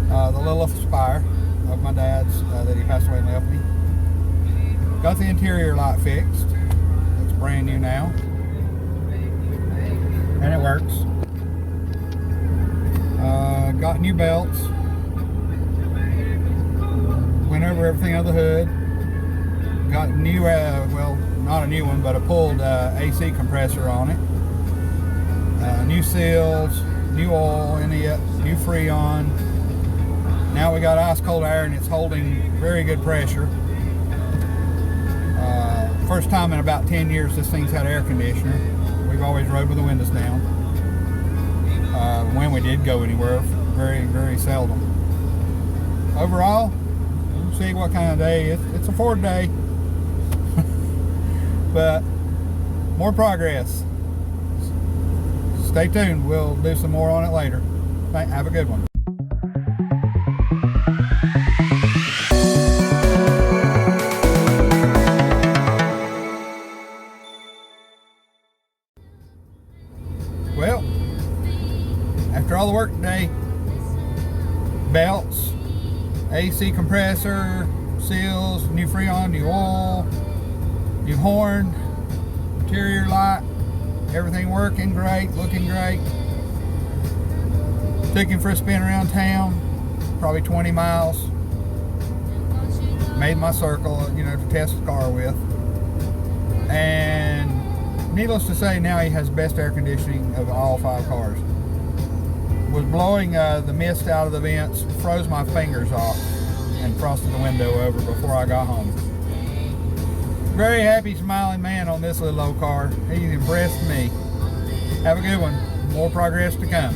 The little Spire of my dad's that he passed away and left me. Got the interior light fixed. Looks brand new now. And it works. Got new belts. Went over everything on the hood. Got new, well, not a new one, but a pulled AC compressor on it. New seals, new oil in it, new Freon. Now we got ice cold air and it's holding very good pressure. First time in about 10 years this thing's had air conditioner. We've always rode with the windows down. When we did go anywhere, very, very seldom. Overall, we'll see what kind of day. It's a Ford day. But more progress. Stay tuned. We'll do some more on it later. Have a good one. Well, after all the work today, belts, AC compressor, seals, new Freon, new oil, new horn, interior light, everything working great, looking great. Took him for a spin around town, probably 20 miles. Made my circle, you know, to test the car with. And needless to say, now he has best air conditioning of all 5 cars. Was blowing the mist out of the vents, froze my fingers off, and frosted the window over before I got home. Very happy, smiling man on this little old car. He's impressed me. Have a good one. More progress to come.